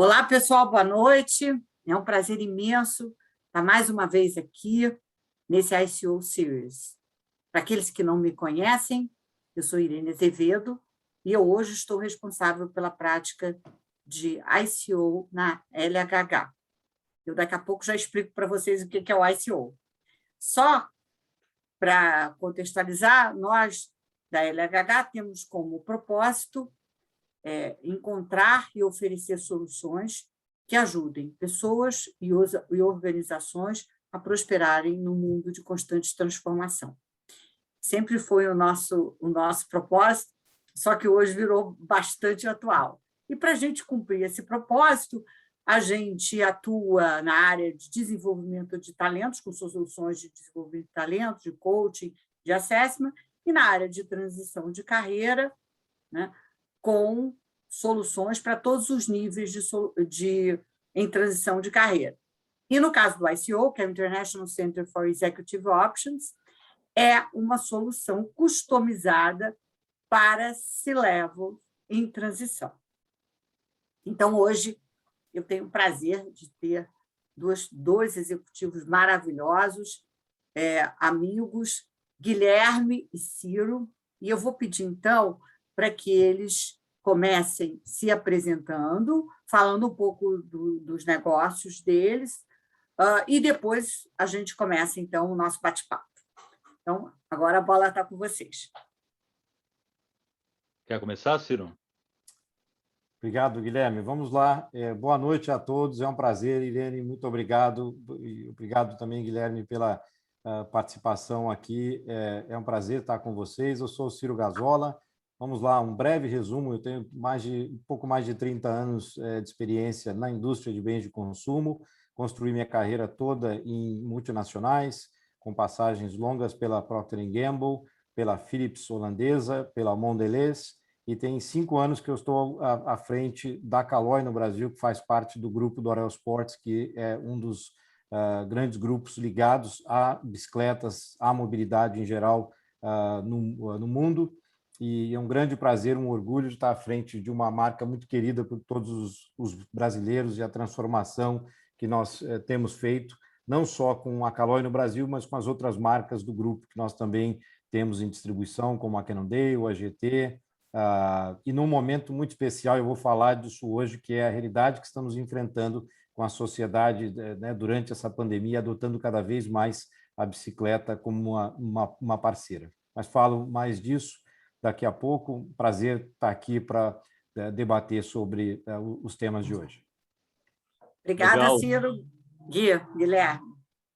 Olá, pessoal, boa noite. É um prazer imenso estar mais uma vez aqui nesse ICO Series. Para aqueles que não me conhecem, eu sou Irene Azevedo e eu hoje estou responsável pela prática de ICO na LHH. Eu daqui a pouco já explico para vocês o que é o ICO. Só para contextualizar, nós da LHH temos como propósito encontrar e oferecer soluções que ajudem pessoas e organizações a prosperarem no mundo de constante transformação. Sempre foi o nosso propósito, só que hoje virou bastante atual. E para a gente cumprir esse propósito, a gente atua na área de desenvolvimento de talentos, com soluções de desenvolvimento de talentos, de coaching, de assessment, e na área de transição de carreira, né, com soluções para todos os níveis em transição de carreira. E no caso do ICO, que é o International Center for Executive Options, é uma solução customizada para C-level em transição. Então, hoje, eu tenho o prazer de ter dois executivos maravilhosos, amigos, Guilherme e Ciro, e eu vou pedir, então, para que eles comecem se apresentando, falando um pouco dos negócios deles, e depois a gente começa, então, o nosso bate-papo. Então, agora a bola está com vocês. Quer começar, Ciro? Obrigado, Guilherme. Vamos lá. Boa noite a todos. É um prazer, Irene. Muito obrigado. E obrigado também, Guilherme, pela participação aqui. É um prazer estar com vocês. Eu sou o Ciro Gazola. Vamos lá, um breve resumo. Eu tenho um pouco mais de 30 anos de experiência na indústria de bens de consumo. Construí minha carreira toda em multinacionais, com passagens longas pela Procter & Gamble, pela Philips holandesa, pela Mondelez, e tem 5 anos que eu estou à frente da Caloi no Brasil, que faz parte do grupo do Dorel Sports, que é um dos grandes grupos ligados a bicicletas, à mobilidade em geral no mundo. E é um grande prazer, um orgulho de estar à frente de uma marca muito querida por todos os brasileiros e a transformação que nós temos feito, não só com a Caloi no Brasil, mas com as outras marcas do grupo que nós também temos em distribuição, como a Cannondale, a GT. E num momento muito especial, eu vou falar disso hoje, que é a realidade que estamos enfrentando com a sociedade, né, durante essa pandemia, adotando cada vez mais a bicicleta como uma parceira. Mas falo mais disso daqui a pouco. Prazer estar aqui para debater sobre os temas de hoje. Obrigada, Legal. Ciro. Guilherme.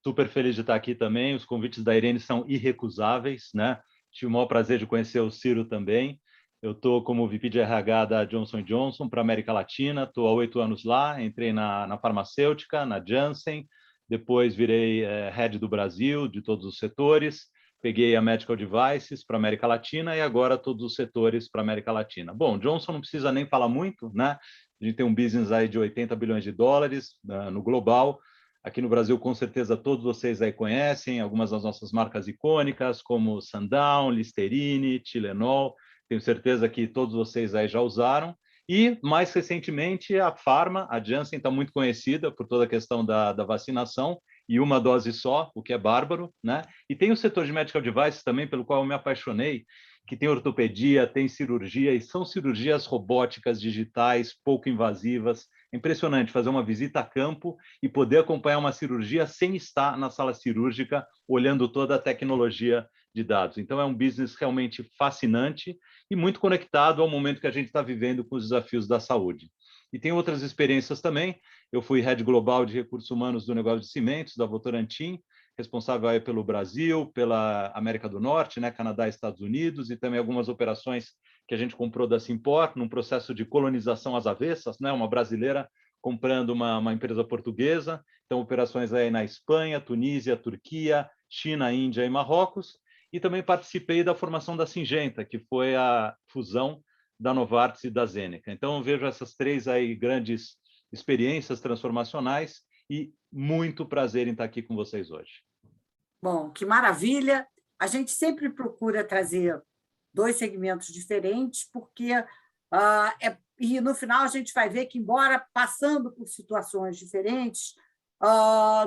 Super feliz de estar aqui também. Os convites da Irene são irrecusáveis, né? Tive o maior prazer de conhecer o Ciro também. Eu estou como VP de RH da Johnson & Johnson para a América Latina. Estou há 8 anos lá. Entrei na farmacêutica, na Janssen. Depois virei head do Brasil, de todos os setores. Peguei a Medical Devices para a América Latina e agora todos os setores para a América Latina. Bom, Johnson não precisa nem falar muito, né? A gente tem um business aí de 80 bilhões de dólares no global. Aqui no Brasil, com certeza, todos vocês aí conhecem algumas das nossas marcas icônicas, como Sundown, Listerine, Tylenol. Tenho certeza que todos vocês aí já usaram. E, mais recentemente, a Pharma, a Janssen, está muito conhecida por toda a questão da vacinação, e uma dose só, o que é bárbaro, né? E tem o setor de medical devices também, pelo qual eu me apaixonei, que tem ortopedia, tem cirurgia, e são cirurgias robóticas, digitais, pouco invasivas. É impressionante fazer uma visita a campo e poder acompanhar uma cirurgia sem estar na sala cirúrgica, olhando toda a tecnologia de dados. Então, é um business realmente fascinante e muito conectado ao momento que a gente está vivendo com os desafios da saúde. E tem outras experiências também. Eu fui head global de recursos humanos do negócio de cimentos, da Votorantim, responsável aí pelo Brasil, pela América do Norte, né, Canadá e Estados Unidos, e também algumas operações que a gente comprou da Simpor, num processo de colonização às avessas, né, uma brasileira comprando uma empresa portuguesa. Então, operações aí na Espanha, Tunísia, Turquia, China, Índia e Marrocos. E também participei da formação da Syngenta, que foi a fusão da Novartis e da Zeneca. Então, eu vejo essas 3 aí grandes experiências transformacionais e muito prazer em estar aqui com vocês hoje. Bom, que maravilha! A gente sempre procura trazer 2 segmentos diferentes, porque e no final a gente vai ver que, embora passando por situações diferentes,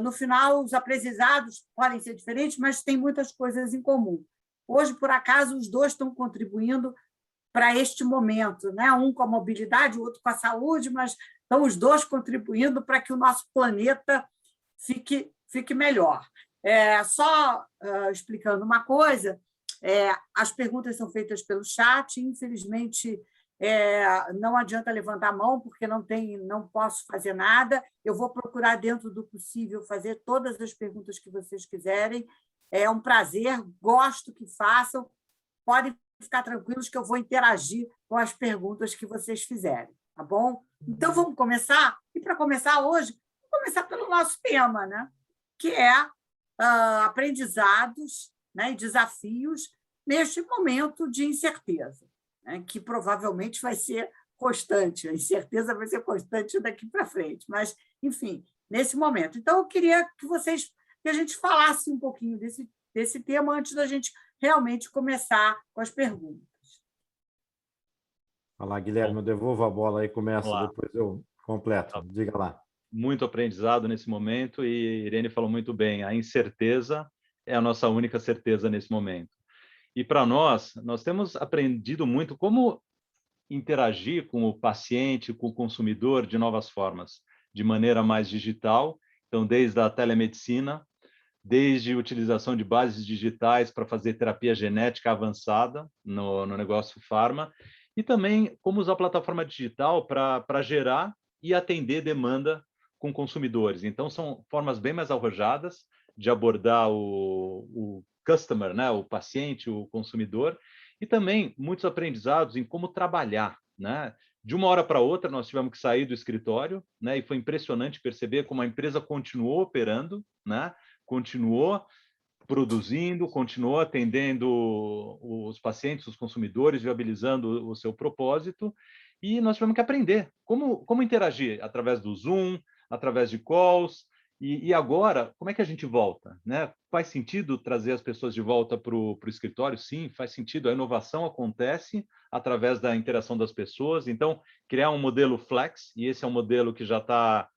no final os aprendizados podem ser diferentes, mas tem muitas coisas em comum. Hoje, por acaso, os dois estão contribuindo para este momento, né? Um com a mobilidade, o outro com a saúde, mas estão os dois contribuindo para que o nosso planeta fique melhor. Só explicando uma coisa, as perguntas são feitas pelo chat, infelizmente não adianta levantar a mão, porque não posso fazer nada. Eu vou procurar, dentro do possível, fazer todas as perguntas que vocês quiserem. É um prazer, gosto que façam. Podem ficar tranquilos que eu vou interagir com as perguntas que vocês fizerem, tá bom? Então, vamos começar? E, para começar hoje, vamos começar pelo nosso tema, né? Que é aprendizados, né, e desafios neste momento de incerteza, né, que provavelmente vai ser constante, a incerteza vai ser constante daqui para frente, mas, enfim, nesse momento. Então, eu queria que a gente falasse um pouquinho desse tema antes da gente realmente começar com as perguntas. Vai lá, Guilherme, eu devolvo a bola aí, começa, depois eu completo. Tá. Diga lá. Muito aprendizado nesse momento, e Irene falou muito bem, a incerteza é a nossa única certeza nesse momento. E para nós temos aprendido muito como interagir com o paciente, com o consumidor de novas formas, de maneira mais digital, então desde a telemedicina, desde a utilização de bases digitais para fazer terapia genética avançada no negócio farma, e também como usar a plataforma digital para gerar e atender demanda com consumidores. Então, são formas bem mais arrojadas de abordar o customer, né? O paciente, o consumidor, e também muitos aprendizados em como trabalhar, né? De uma hora para outra, nós tivemos que sair do escritório, né? E foi impressionante perceber como a empresa continuou operando, né? Continuou produzindo, continuou atendendo os pacientes, os consumidores, viabilizando o seu propósito, e nós tivemos que aprender como interagir através do Zoom, através de calls, e agora, como é que a gente volta, né? Faz sentido trazer as pessoas de volta para o escritório? Sim, faz sentido. A inovação acontece através da interação das pessoas. Então, criar um modelo flex, e esse é um modelo que já está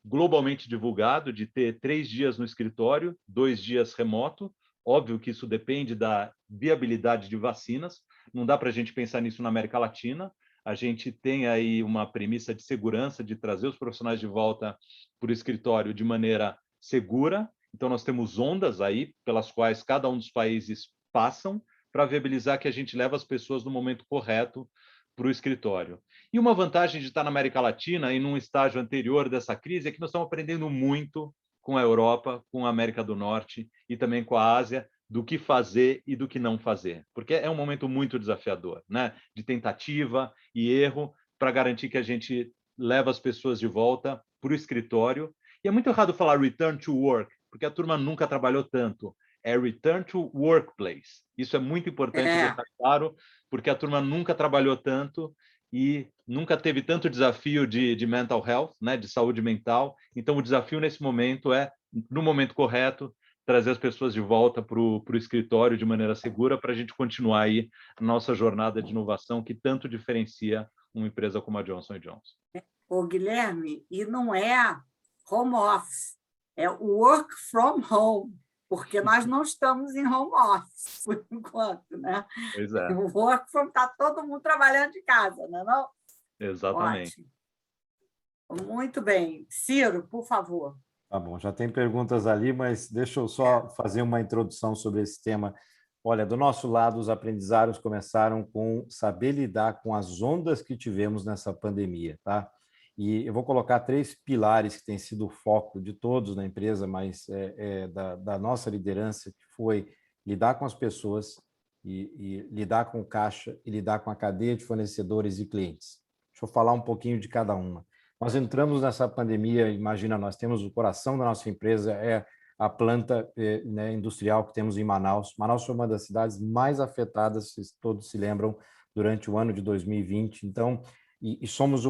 globalmente divulgado, de ter 3 dias no escritório, 2 dias remoto. Óbvio que isso depende da viabilidade de vacinas. Não dá para a gente pensar nisso na América Latina. A gente tem aí uma premissa de segurança, de trazer os profissionais de volta para o escritório de maneira segura. Então, nós temos ondas aí pelas quais cada um dos países passam para viabilizar que a gente leve as pessoas no momento correto para o escritório. E uma vantagem de estar na América Latina e num estágio anterior dessa crise é que nós estamos aprendendo muito com a Europa, com a América do Norte e também com a Ásia, do que fazer e do que não fazer, porque é um momento muito desafiador, né? De tentativa e erro para garantir que a gente leva as pessoas de volta para o escritório. E é muito errado falar return to work, porque a turma nunca trabalhou tanto. É return to workplace. Isso é muito importante deixar claro, porque a turma nunca trabalhou tanto e nunca teve tanto desafio de mental health, né, de saúde mental. Então, o desafio nesse momento é, no momento correto, trazer as pessoas de volta para o escritório de maneira segura para a gente continuar aí a nossa jornada de inovação que tanto diferencia uma empresa como a Johnson & Johnson. Ô, Guilherme, e não é home office, é work from home, porque nós não estamos em home office, por enquanto, né? Pois é. O work from está todo mundo trabalhando de casa, não é não? Exatamente. Ótimo. Muito bem. Ciro, por favor. Tá bom, já tem perguntas ali, mas deixa eu só fazer uma introdução sobre esse tema. Olha, do nosso lado, os aprendizados começaram com saber lidar com as ondas que tivemos nessa pandemia, tá? E eu vou colocar 3 pilares que têm sido o foco de todos na empresa, mas da nossa liderança, que foi lidar com as pessoas e lidar com o caixa e lidar com a cadeia de fornecedores e clientes. Deixa eu falar um pouquinho de cada uma. Nós entramos nessa pandemia, imagina, nós temos o coração da nossa empresa, a planta né, industrial que temos em Manaus. Manaus foi uma das cidades mais afetadas, se todos se lembram, durante o ano de 2020. Então, somos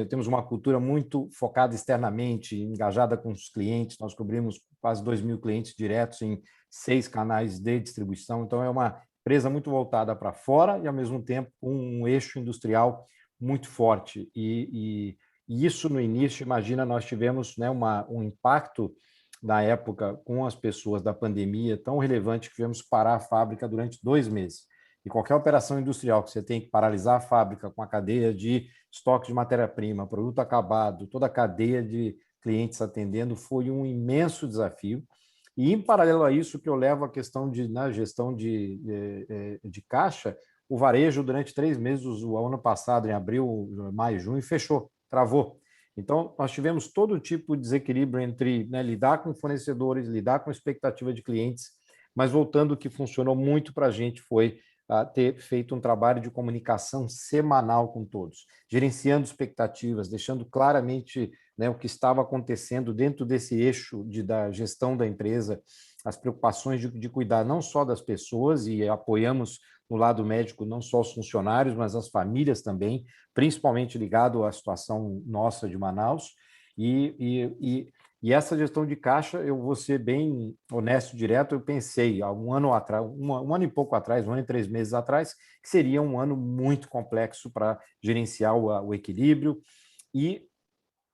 temos uma cultura muito focada externamente, engajada com os clientes. Nós cobrimos quase 2.000 clientes diretos em 6 canais de distribuição. Então, é uma empresa muito voltada para fora e, ao mesmo tempo, um eixo industrial muito forte. E isso, no início, imagina, nós tivemos, né, um impacto na época com as pessoas da pandemia tão relevante que tivemos que parar a fábrica durante 2 meses. E qualquer operação industrial que você tem que paralisar a fábrica com a cadeia de estoque de matéria-prima, produto acabado, toda a cadeia de clientes atendendo, foi um imenso desafio. E, em paralelo a isso, que eu levo a questão na gestão de caixa, o varejo, durante 3 meses, o ano passado, em abril, maio, junho, fechou, travou. Então, nós tivemos todo tipo de desequilíbrio entre, né, lidar com fornecedores, lidar com expectativa de clientes, mas voltando, o que funcionou muito para a gente foi ter feito um trabalho de comunicação semanal com todos, gerenciando expectativas, deixando claramente, né, o que estava acontecendo dentro desse eixo da gestão da empresa, as preocupações de cuidar não só das pessoas, e apoiamos no lado médico não só os funcionários, mas as famílias também, principalmente ligado à situação nossa de Manaus. E essa gestão de caixa, eu vou ser bem honesto, direto, eu pensei há um ano atrás, um ano e pouco atrás, 1 ano e 3 meses atrás, que seria um ano muito complexo para gerenciar o equilíbrio. E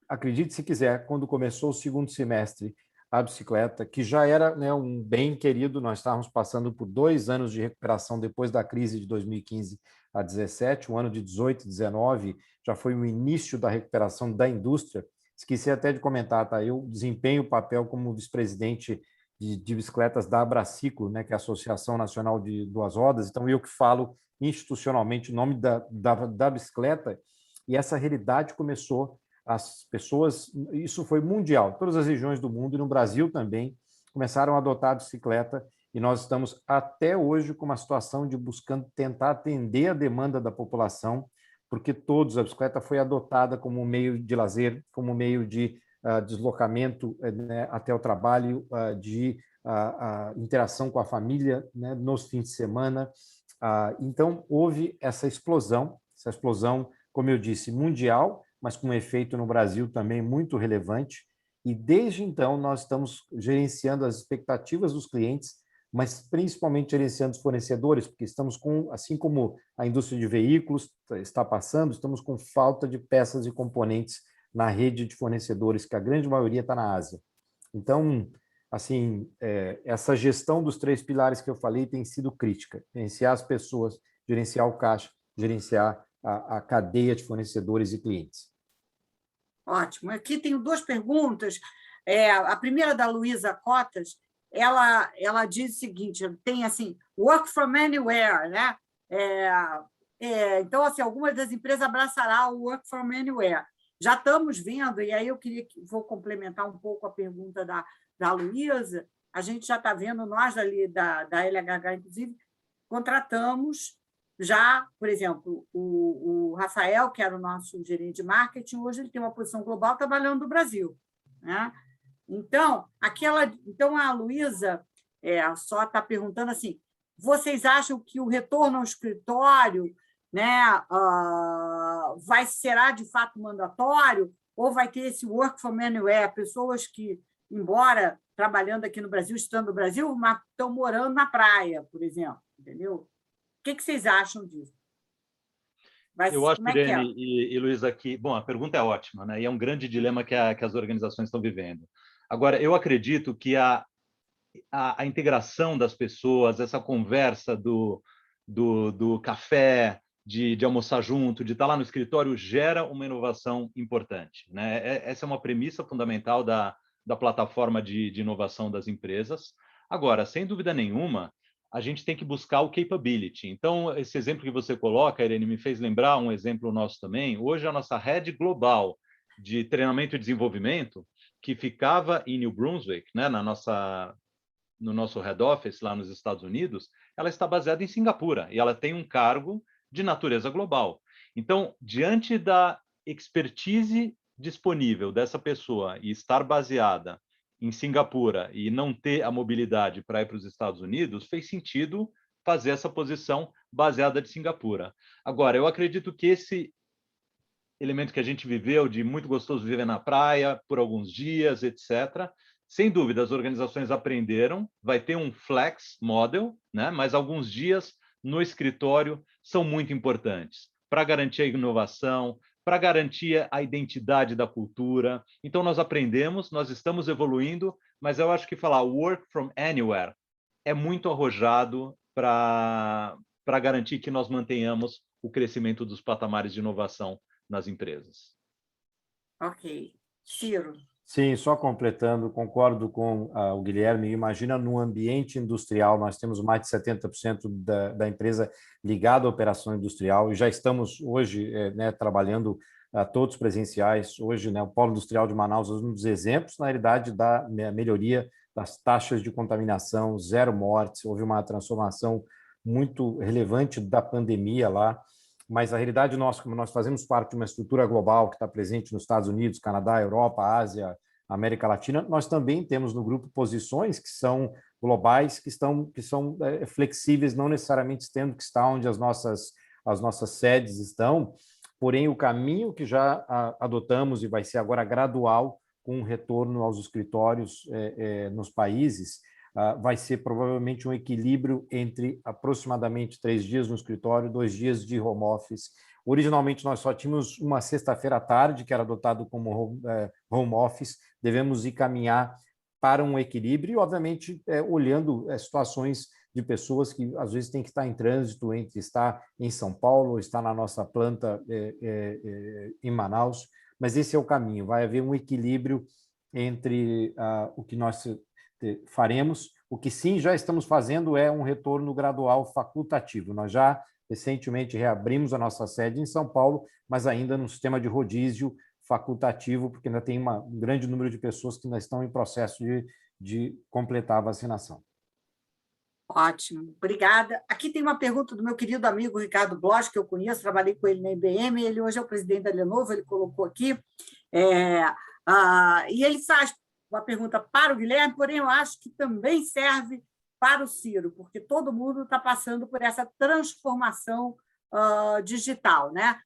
acredite se quiser, quando começou o segundo semestre, a bicicleta, que já era, né, um bem querido, nós estávamos passando por 2 anos de recuperação depois da crise de 2015 a 2017, o ano de 18 e 19 já foi o início da recuperação da indústria. Esqueci até de comentar, tá? Eu desempenho o papel como vice-presidente de bicicletas da Abraciclo, né, que é a Associação Nacional de Duas Rodas, então eu que falo institucionalmente o nome da bicicleta, e essa realidade começou. As pessoas, isso foi mundial, todas as regiões do mundo e no Brasil também começaram a adotar a bicicleta, e nós estamos até hoje com uma situação de buscando tentar atender a demanda da população, porque a bicicleta foi adotada como meio de lazer, como meio de deslocamento, né, até o trabalho, de interação com a família, né, nos fins de semana. Então, houve essa explosão, como eu disse, mundial, mas com um efeito no Brasil também muito relevante. E desde então nós estamos gerenciando as expectativas dos clientes, mas principalmente gerenciando os fornecedores, porque estamos com, assim como a indústria de veículos está passando, estamos com falta de peças e componentes na rede de fornecedores, que a grande maioria está na Ásia. Então, assim, essa gestão dos 3 pilares que eu falei tem sido crítica: gerenciar as pessoas, gerenciar o caixa, gerenciar a cadeia de fornecedores e clientes. Ótimo. Aqui tenho 2 perguntas. A primeira da Luísa Cotas, ela diz o seguinte, tem assim, work from anywhere, né? Então, assim, algumas das empresas abraçarão o work from anywhere. Já estamos vendo, e aí vou complementar um pouco a pergunta da Luísa, a gente já está vendo, nós ali da LHH, inclusive, contratamos já, por exemplo, o Rafael, que era o nosso gerente de marketing, hoje ele tem uma posição global trabalhando no Brasil, né? Então, a Luísa só está perguntando assim: vocês acham que o retorno ao escritório, né, será de fato mandatório, ou vai ter esse work from anywhere, pessoas que, embora trabalhando aqui no Brasil, estando no Brasil, mas estão morando na praia, por exemplo, entendeu? O que vocês acham disso? Eu acho, Como é que é? Irene e Luísa, que... Bom, a pergunta é ótima, né? E é um grande dilema que as organizações estão vivendo. Agora, eu acredito que a integração das pessoas, essa conversa do café, de almoçar junto, de estar lá no escritório, gera uma inovação importante, né? Essa é uma premissa fundamental da plataforma de inovação das empresas. Agora, sem dúvida nenhuma, a gente tem que buscar o capability. Então, esse exemplo que você coloca, Irene, me fez lembrar um exemplo nosso também. Hoje, a nossa rede global de treinamento e desenvolvimento, que ficava em New Brunswick, né, no nosso head office lá nos Estados Unidos, ela está baseada em Singapura e ela tem um cargo de natureza global. Então, diante da expertise disponível dessa pessoa e estar baseada em Singapura e não ter a mobilidade para ir para os Estados Unidos, fez sentido fazer essa posição baseada de Singapura. Agora, eu acredito que esse elemento que a gente viveu, de muito gostoso viver na praia por alguns dias, etc., sem dúvida, as organizações aprenderam, vai ter um flex model, né? Mas alguns dias no escritório são muito importantes para garantir a inovação, para garantir a identidade da cultura. Então, nós aprendemos, nós estamos evoluindo, mas eu acho que falar work from anywhere é muito arrojado para garantir que nós mantenhamos o crescimento dos patamares de inovação nas empresas. Ok. Ciro. Sim, só completando, concordo com o Guilherme. Imagina num ambiente industrial, nós temos mais de 70% da empresa ligada à operação industrial e já estamos hoje trabalhando todos presenciais. Hoje, o Polo Industrial de Manaus é um dos exemplos, na realidade, da melhoria das taxas de contaminação, 0 mortes. Houve uma transformação muito relevante da pandemia lá. Mas a realidade nossa, como nós fazemos parte de uma estrutura global que está presente nos Estados Unidos, Canadá, Europa, Ásia, América Latina, nós também temos no grupo posições que são globais, que são flexíveis, não necessariamente tendo que estar onde as nossas sedes estão, porém o caminho que já adotamos e vai ser agora gradual, com um retorno aos escritórios nos países, vai ser provavelmente um equilíbrio entre aproximadamente 3 dias no escritório, 2 dias de home office. Originalmente, nós só tínhamos uma sexta-feira à tarde, que era adotado como home office. Devemos ir caminhar para um equilíbrio e, obviamente, olhando situações de pessoas que, às vezes, têm que estar em trânsito entre estar em São Paulo ou estar na nossa planta em Manaus. Mas esse é o caminho. Vai haver um equilíbrio entre o que nós faremos. O que sim já estamos fazendo é um retorno gradual facultativo. Nós já recentemente reabrimos a nossa sede em São Paulo, mas ainda no sistema de rodízio facultativo, porque ainda tem um grande número de pessoas que ainda estão em processo de completar a vacinação. Ótimo, obrigada. Aqui tem uma pergunta do meu querido amigo Ricardo Bloch, que eu conheço, trabalhei com ele na IBM, ele hoje é o presidente da Lenovo, ele colocou aqui, e ele faz uma pergunta para o Guilherme, porém eu acho que também serve para o Ciro, porque todo mundo está passando por essa transformação digital, né?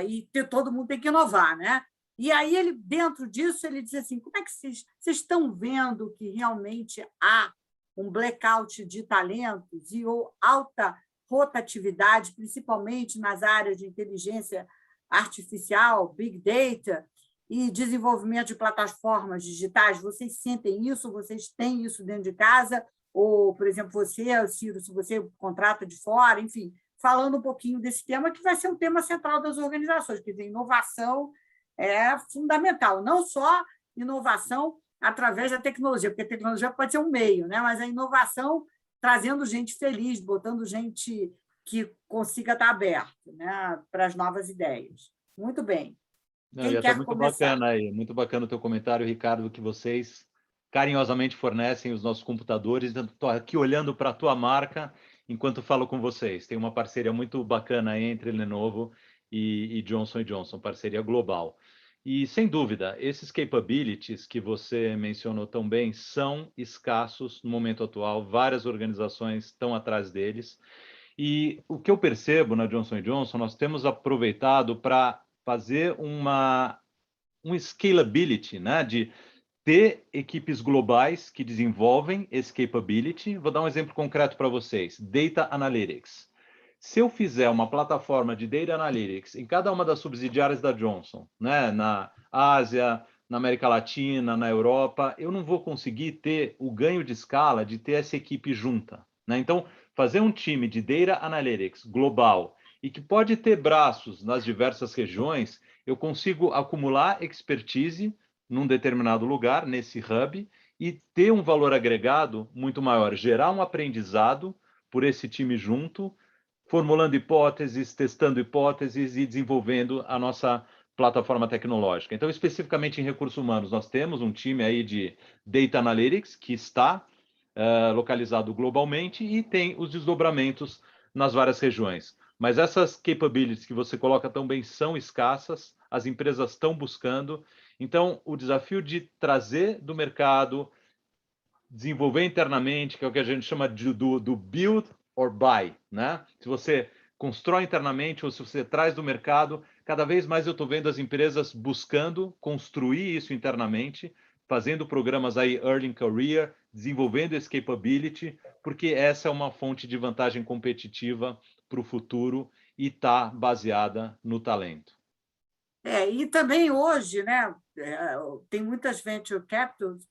E todo mundo tem que inovar, né? E aí, ele, dentro disso, ele diz assim, como é que vocês estão vendo que realmente há um blackout de talentos e alta rotatividade, principalmente nas áreas de inteligência artificial, big data, e desenvolvimento de plataformas digitais? Vocês sentem isso? Vocês têm isso dentro de casa? Ou, por exemplo, você, Ciro, se você contrata de fora, enfim, falando um pouquinho desse tema, que vai ser um tema central das organizações, quer dizer, inovação é fundamental, não só inovação através da tecnologia, porque a tecnologia pode ser um meio, né? Mas a inovação trazendo gente feliz, botando gente que consiga estar aberta, né, para as novas ideias. Muito bem. Quem quer muito começar? Bacana aí, muito bacana o teu comentário, Ricardo, que vocês carinhosamente fornecem os nossos computadores. Estou aqui olhando para a tua marca enquanto falo com vocês. Tem uma parceria muito bacana entre Lenovo e Johnson & Johnson, parceria global. E, sem dúvida, esses capabilities que você mencionou tão bem são escassos no momento atual. Várias organizações estão atrás deles. E o que eu percebo na Johnson & Johnson, nós temos aproveitado para fazer um scalability, né? De ter equipes globais que desenvolvem esse capability. Vou dar um exemplo concreto para vocês. Data Analytics. Se eu fizer uma plataforma de Data Analytics em cada uma das subsidiárias da Johnson, né? Na Ásia, na América Latina, na Europa, eu não vou conseguir ter o ganho de escala de ter essa equipe junta, né? Então, fazer um time de Data Analytics global e que pode ter braços nas diversas regiões, eu consigo acumular expertise num determinado lugar, nesse hub, e ter um valor agregado muito maior, gerar um aprendizado por esse time junto, formulando hipóteses, testando hipóteses e desenvolvendo a nossa plataforma tecnológica. Então, especificamente em recursos humanos, nós temos um time aí de Data Analytics que está localizado globalmente e tem os desdobramentos nas várias regiões. Mas essas capabilities que você coloca tão bem são escassas, as empresas estão buscando. Então, o desafio de trazer do mercado, desenvolver internamente, que é o que a gente chama do build or buy, né? Se você constrói internamente ou se você traz do mercado, cada vez mais eu estou vendo as empresas buscando construir isso internamente, fazendo programas aí early in career, desenvolvendo esse capability, porque essa é uma fonte de vantagem competitiva para o futuro e está baseada no talento. E também hoje, né, tem muitas venture capitals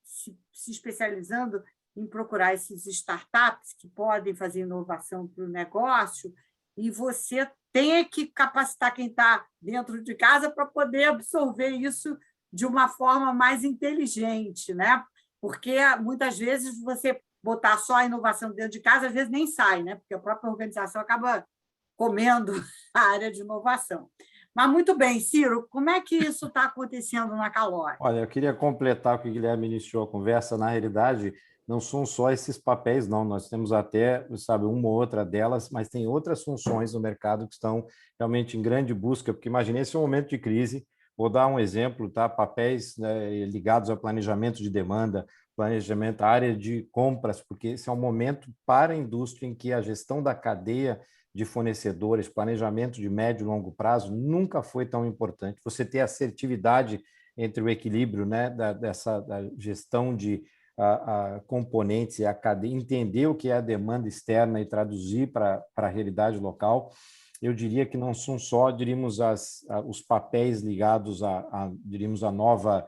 se especializando em procurar esses startups que podem fazer inovação para o negócio, e você tem que capacitar quem está dentro de casa para poder absorver isso de uma forma mais inteligente, né? Porque muitas vezes você botar só a inovação dentro de casa, às vezes nem sai, né? Porque a própria organização acaba comendo a área de inovação. Mas muito bem, Ciro, como é que isso está acontecendo na Caloi? Olha, eu queria completar o que o Guilherme iniciou a conversa. Na realidade, não são só esses papéis, não. Nós temos até, sabe, uma ou outra delas, mas tem outras funções no mercado que estão realmente em grande busca, porque imagine esse é um momento de crise. Vou dar um exemplo, tá? Papéis, né, ligados ao planejamento de demanda, planejamento, área de compras, porque esse é um momento para a indústria em que a gestão da cadeia de fornecedores, planejamento de médio e longo prazo nunca foi tão importante. Você ter assertividade entre o equilíbrio, né, da gestão de componentes e a cadeia, entender o que é a demanda externa e traduzir para a realidade local. Eu diria que não são só, diríamos, os papéis ligados diríamos, a nova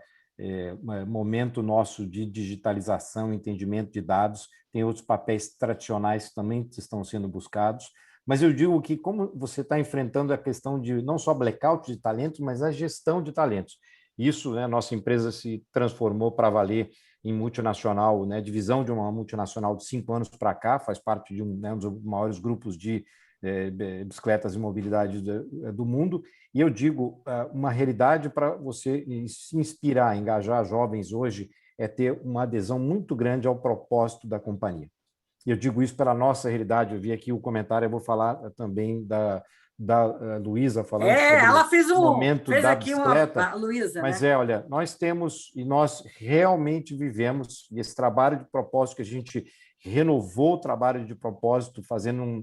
momento nosso de digitalização, entendimento de dados, tem outros papéis tradicionais que também estão sendo buscados, mas eu digo que como você está enfrentando a questão de não só blackout de talentos, mas a gestão de talentos. Isso, né, nossa empresa se transformou para valer em multinacional, né, divisão de uma multinacional de 5 anos para cá, faz parte de um dos maiores grupos de bicicletas e mobilidade do mundo. E eu digo, uma realidade para você se inspirar, engajar jovens hoje, é ter uma adesão muito grande ao propósito da companhia. E eu digo isso pela nossa realidade. Eu vi aqui o comentário, eu vou falar também da Luísa falando sobre Ela o momento fez da aqui uma, bicicleta, a Luísa, mas né? olha, nós temos e nós realmente vivemos, e esse trabalho de propósito que a gente renovou o trabalho de propósito, fazendo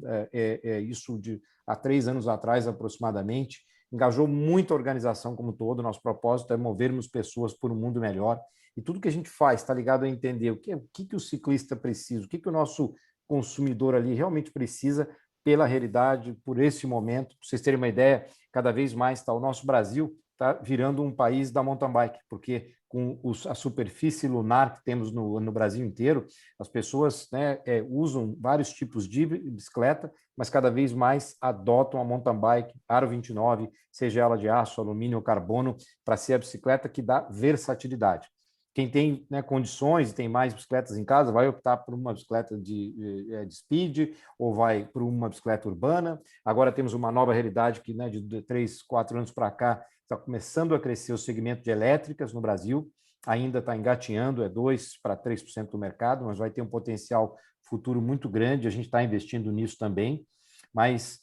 isso há 3 anos atrás aproximadamente, engajou muita organização como todo. Nosso propósito é movermos pessoas por um mundo melhor. E tudo que a gente faz está ligado a entender o que o ciclista precisa, o que o nosso consumidor ali realmente precisa pela realidade, por esse momento. Para vocês terem uma ideia, cada vez mais o nosso Brasil está virando um país da mountain bike, porque com a superfície lunar que temos no Brasil inteiro, as pessoas, né, usam vários tipos de bicicleta, mas cada vez mais adotam a mountain bike Aro 29, seja ela de aço, alumínio ou carbono, para ser a bicicleta que dá versatilidade. Quem tem, né, condições e tem mais bicicletas em casa vai optar por uma bicicleta de speed ou vai por uma bicicleta urbana. Agora temos uma nova realidade que, né, de 3, 4 anos para cá está começando a crescer o segmento de elétricas no Brasil. Ainda está engatinhando, 2 para 3% do mercado, mas vai ter um potencial futuro muito grande. A gente está investindo nisso também, mas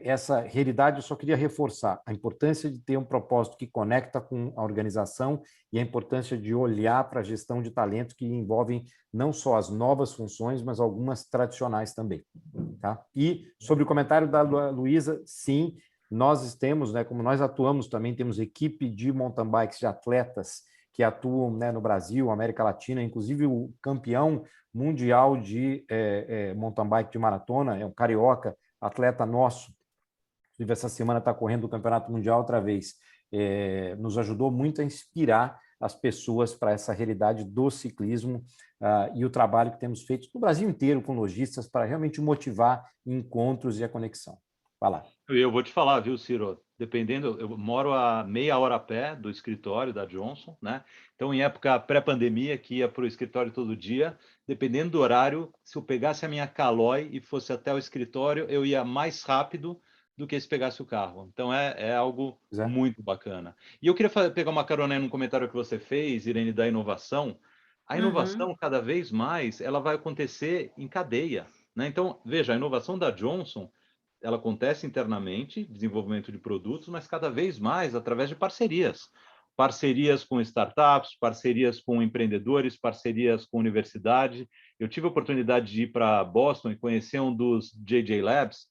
essa realidade eu só queria reforçar a importância de ter um propósito que conecta com a organização e a importância de olhar para a gestão de talentos que envolvem não só as novas funções, mas algumas tradicionais também. Tá? E sobre o comentário da Luísa, sim, nós temos, né, como nós atuamos também, temos equipe de mountain bikes, de atletas que atuam, né, no Brasil, América Latina, inclusive o campeão mundial de mountain bike de maratona, é um carioca, atleta nosso, inclusive essa semana está correndo o Campeonato Mundial outra vez, nos ajudou muito a inspirar as pessoas para essa realidade do ciclismo e o trabalho que temos feito no Brasil inteiro com lojistas para realmente motivar encontros e a conexão. Vai lá. Eu vou te falar, viu, Ciro? Dependendo, eu moro a meia hora a pé do escritório da Johnson, né? Então, em época pré-pandemia, que ia para o escritório todo dia, dependendo do horário, se eu pegasse a minha Caloi e fosse até o escritório, eu ia mais rápido do que se pegasse o carro. Então, é algo muito bacana. E eu queria pegar uma carona aí num comentário que você fez, Irene, da inovação. A inovação, cada vez mais, ela vai acontecer em cadeia, né? Então, veja, a inovação da Johnson, ela acontece internamente, desenvolvimento de produtos, mas cada vez mais através de parcerias. Parcerias com startups, parcerias com empreendedores, parcerias com universidade. Eu tive a oportunidade de ir para Boston e conhecer um dos JJ Labs,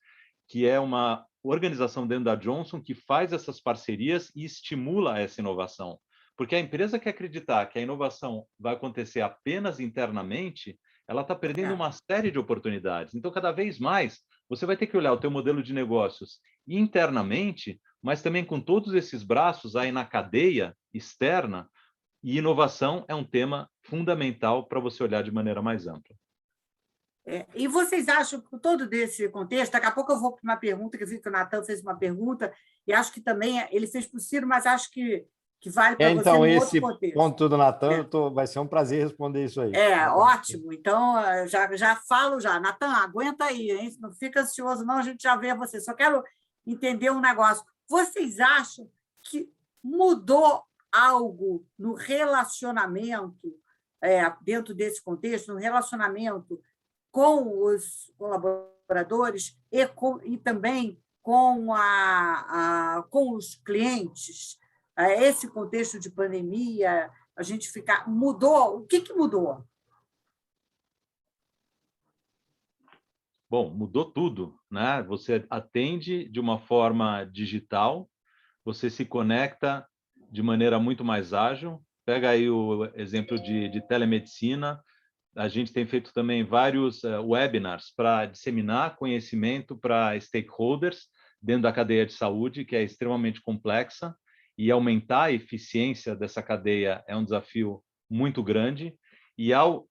que é uma organização dentro da Johnson que faz essas parcerias e estimula essa inovação. Porque a empresa que acreditar que a inovação vai acontecer apenas internamente, ela está perdendo uma série de oportunidades. Então, cada vez mais, você vai ter que olhar o teu modelo de negócios internamente, mas também com todos esses braços aí na cadeia externa, e inovação é um tema fundamental para você olhar de maneira mais ampla. E vocês acham que, por todo desse contexto, daqui a pouco eu vou para uma pergunta, que eu vi que o Natan fez uma pergunta, e acho que também ele fez para o Ciro, mas acho que vale para você Então, num esse outro contexto. ponto do Natan, vai ser um prazer responder isso aí. Ótimo. Então, já falo já. Natan, aguenta aí, hein? Não fica ansioso, não, a gente já vê você. Só quero entender um negócio. Vocês acham que mudou algo no relacionamento, dentro desse contexto, no relacionamento com os colaboradores e também com os clientes? Esse contexto de pandemia, a gente mudou. O que mudou? Bom, mudou tudo, né? Você atende de uma forma digital, você se conecta de maneira muito mais ágil. Pega aí o exemplo de telemedicina. A gente tem feito também vários webinars para disseminar conhecimento para stakeholders dentro da cadeia de saúde, que é extremamente complexa, e aumentar a eficiência dessa cadeia é um desafio muito grande. E ao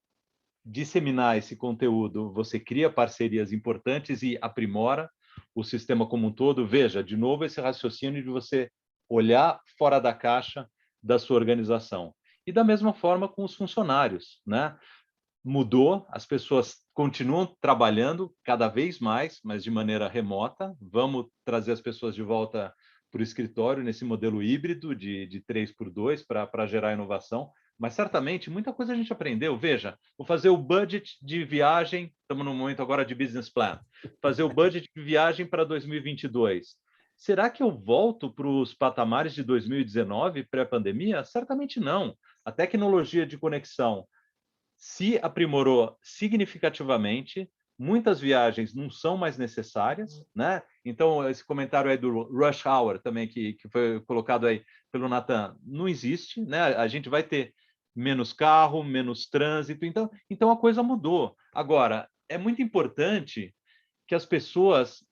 disseminar esse conteúdo, você cria parcerias importantes e aprimora o sistema como um todo. Veja, de novo, esse raciocínio de você olhar fora da caixa da sua organização. E da mesma forma com os funcionários, né? Mudou, as pessoas continuam trabalhando cada vez mais, mas de maneira remota. Vamos trazer as pessoas de volta para o escritório nesse modelo híbrido de 3x2 para gerar inovação. Mas certamente muita coisa a gente aprendeu. Veja, vou fazer o budget de viagem, estamos no momento agora de business plan, fazer o budget de viagem para 2022. Será que eu volto para os patamares de 2019, pré-pandemia? Certamente não. A tecnologia de conexão se aprimorou significativamente, muitas viagens não são mais necessárias, né? Então, esse comentário aí do rush hour também, que foi colocado aí pelo Natan, não existe, né? A gente vai ter menos carro, menos trânsito, então a coisa mudou. Agora, é muito importante que as pessoas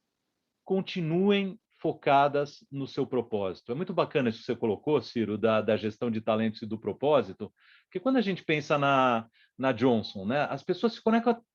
continuem focadas no seu propósito. É muito bacana isso que você colocou, Ciro, da gestão de talentos e do propósito, porque quando a gente pensa na Johnson, né, as pessoas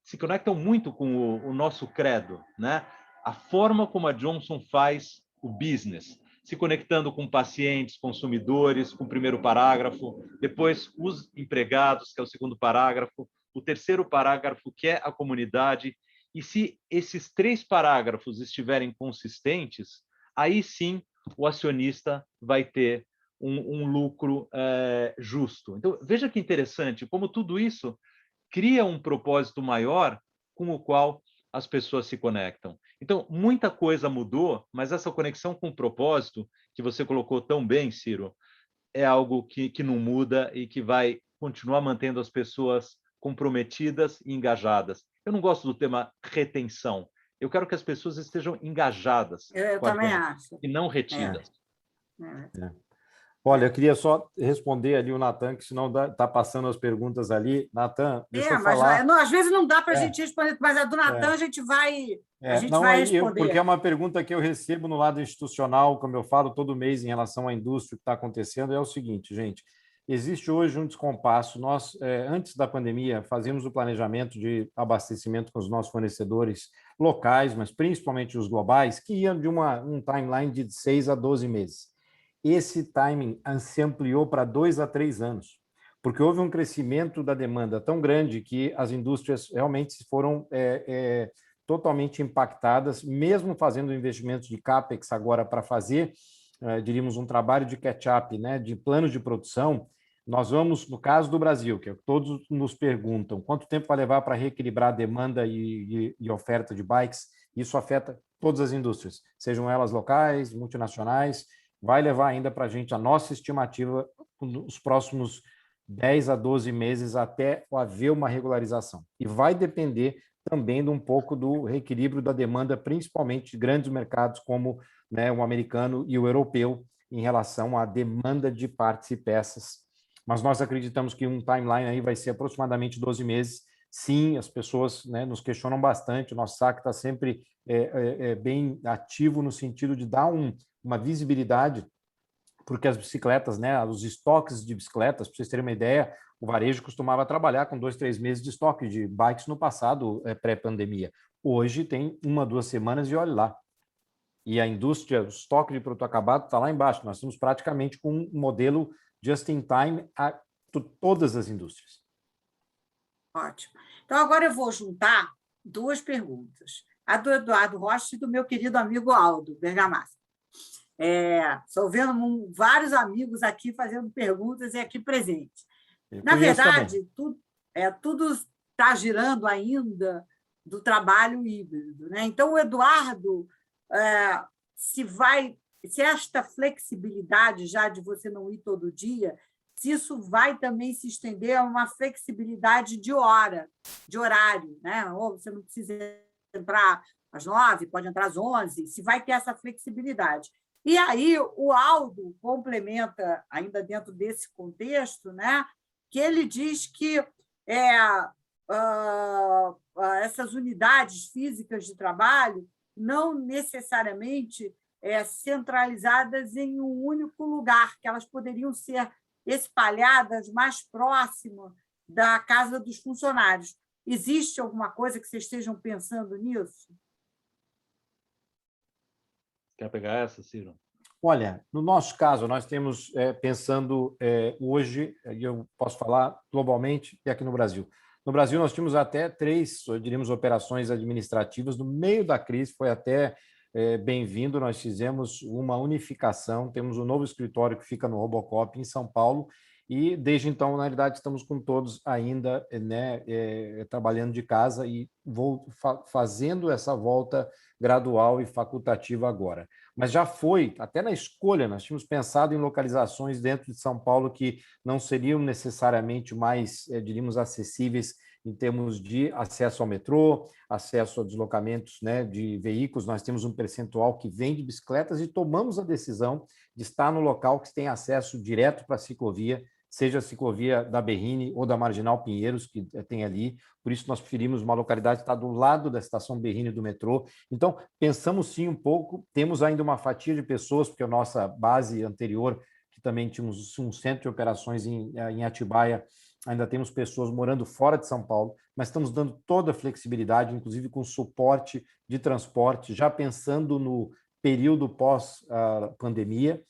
se conectam muito com o nosso credo, né? A forma como a Johnson faz o business, se conectando com pacientes, consumidores, com o primeiro parágrafo, depois os empregados, que é o segundo parágrafo, o terceiro parágrafo, que é a comunidade. E se esses 3 parágrafos estiverem consistentes, aí sim o acionista vai ter um lucro justo. Então, veja que interessante, como tudo isso cria um propósito maior com o qual as pessoas se conectam. Então, muita coisa mudou, mas essa conexão com o propósito, que você colocou tão bem, Ciro, é algo que não muda e que vai continuar mantendo as pessoas comprometidas e engajadas. Eu não gosto do tema retenção. Eu quero que as pessoas estejam engajadas Eu com a também gente acho. e não retidas. Olha, eu queria só responder ali o Natan, que senão está passando as perguntas ali. Natan, deixa eu mas falar. não, às vezes não dá para a gente responder, mas a do Natan a gente vai responder. Porque é uma pergunta que eu recebo no lado institucional, como eu falo todo mês em relação à indústria, o que está acontecendo, é o seguinte, gente, existe hoje um descompasso. Nós, antes da pandemia, fazíamos o planejamento de abastecimento com os nossos fornecedores locais, mas principalmente os globais, que iam de um timeline de 6 a 12 meses. Esse timing se ampliou para 2 a 3 anos, porque houve um crescimento da demanda tão grande que as indústrias realmente foram totalmente impactadas, mesmo fazendo investimentos de CAPEX agora para fazer, diríamos, um trabalho de catch-up, né, de planos de produção. Nós vamos, no caso do Brasil, que todos nos perguntam quanto tempo vai levar para reequilibrar a demanda e oferta de bikes. Isso afeta todas as indústrias, sejam elas locais, multinacionais. Vai levar ainda para a gente a nossa estimativa nos próximos 10 a 12 meses até haver uma regularização. E vai depender também de um pouco do reequilíbrio da demanda, principalmente de grandes mercados como, né, o americano e o europeu, em relação à demanda de partes e peças. Mas nós acreditamos que um timeline aí vai ser aproximadamente 12 meses, sim, as pessoas, né, nos questionam bastante, o nosso saque está sempre bem ativo no sentido de dar uma visibilidade, porque as bicicletas, né, os estoques de bicicletas, para vocês terem uma ideia, o varejo costumava trabalhar com 2, 3 meses de estoque de bikes no passado, pré-pandemia. Hoje tem 1, 2 semanas e olhe lá. E a indústria, o estoque de produto acabado está lá embaixo. Nós estamos praticamente com um modelo just-in-time a todas as indústrias. Ótimo. Então, agora eu vou juntar 2 perguntas. A do Eduardo Rocha e do meu querido amigo Aldo Bergamasco. Estou vendo vários amigos aqui fazendo perguntas e aqui presentes. Na verdade, tudo está girando ainda do trabalho híbrido, né? Então, o Eduardo, se esta flexibilidade já de você não ir todo dia, se isso vai também se estender a uma flexibilidade de horário, né? Ou você não precisa entrar às 9, pode entrar às 11, se vai ter essa flexibilidade. E aí o Aldo complementa, ainda dentro desse contexto, né, que ele diz que essas unidades físicas de trabalho não necessariamente centralizadas em um único lugar, que elas poderiam ser espalhadas mais próximo da casa dos funcionários. Existe alguma coisa que vocês estejam pensando nisso? Quer pegar essa, Ciro? Olha, no nosso caso, nós temos pensando hoje, e eu posso falar globalmente e aqui no Brasil. No Brasil, nós tínhamos até 3, diríamos, operações administrativas. No meio da crise, foi até bem-vindo, nós fizemos uma unificação, temos um novo escritório que fica no Robocop, em São Paulo, e desde então, na realidade, estamos com todos ainda, né, trabalhando de casa e fazendo essa volta gradual e facultativa agora. Mas já foi, até na escolha, nós tínhamos pensado em localizações dentro de São Paulo que não seriam necessariamente mais, diríamos, acessíveis em termos de acesso ao metrô, acesso a deslocamentos, né, de veículos. Nós temos um percentual que vem de bicicletas e tomamos a decisão de estar no local que tem acesso direto para a ciclovia, seja a ciclovia da Berrini ou da Marginal Pinheiros, que tem ali. Por isso, nós preferimos uma localidade que está do lado da estação Berrini do metrô. Então, pensamos sim um pouco, temos ainda uma fatia de pessoas, porque a nossa base anterior, que também tínhamos um centro de operações em Atibaia, ainda temos pessoas morando fora de São Paulo, mas estamos dando toda a flexibilidade, inclusive com suporte de transporte, já pensando no período pós-pandemia.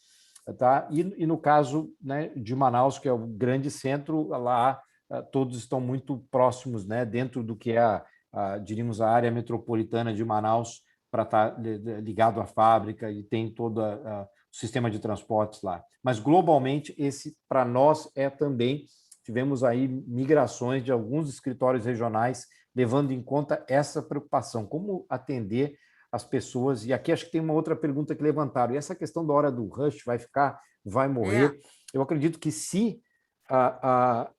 Tá? E no caso, né, de Manaus, que é o grande centro, lá todos estão muito próximos, né, dentro do que é, diríamos, a área metropolitana de Manaus, para estar ligado à fábrica e tem todo o sistema de transportes lá. Mas, globalmente, esse, para nós, também, tivemos aí migrações de alguns escritórios regionais, levando em conta essa preocupação, como atender as pessoas. E aqui acho que tem uma outra pergunta que levantaram. E essa questão da hora do rush vai morrer? Eu acredito que se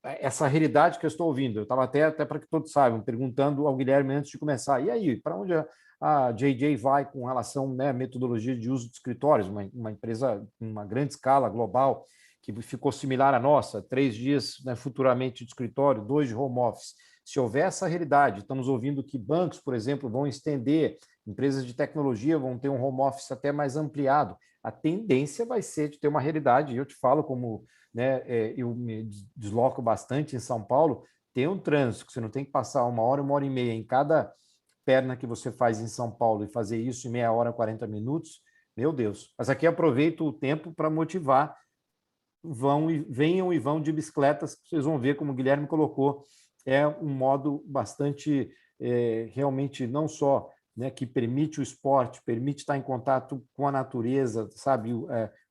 essa realidade que eu estou ouvindo, eu estava até para que todos saibam, perguntando ao Guilherme antes de começar, e aí, para onde a JJ vai com relação, né, à metodologia de uso de escritórios, uma empresa em uma grande escala global, que ficou similar à nossa, 3 dias, né, futuramente de escritório, 2 de home office. Se houver essa realidade, estamos ouvindo que bancos, por exemplo, vão estender, empresas de tecnologia vão ter um home office até mais ampliado. A tendência vai ser de ter uma realidade, e eu te falo como, né, eu me desloco bastante em São Paulo, tem um trânsito que você não tem que passar 1 hora, 1h30 em cada perna que você faz em São Paulo e fazer isso em meia hora, 40 minutos, meu Deus. Mas aqui aproveito o tempo para motivar, venham e vão de bicicletas, vocês vão ver como o Guilherme colocou, é um modo bastante, realmente, não só, né, que permite o esporte, permite estar em contato com a natureza, sabe,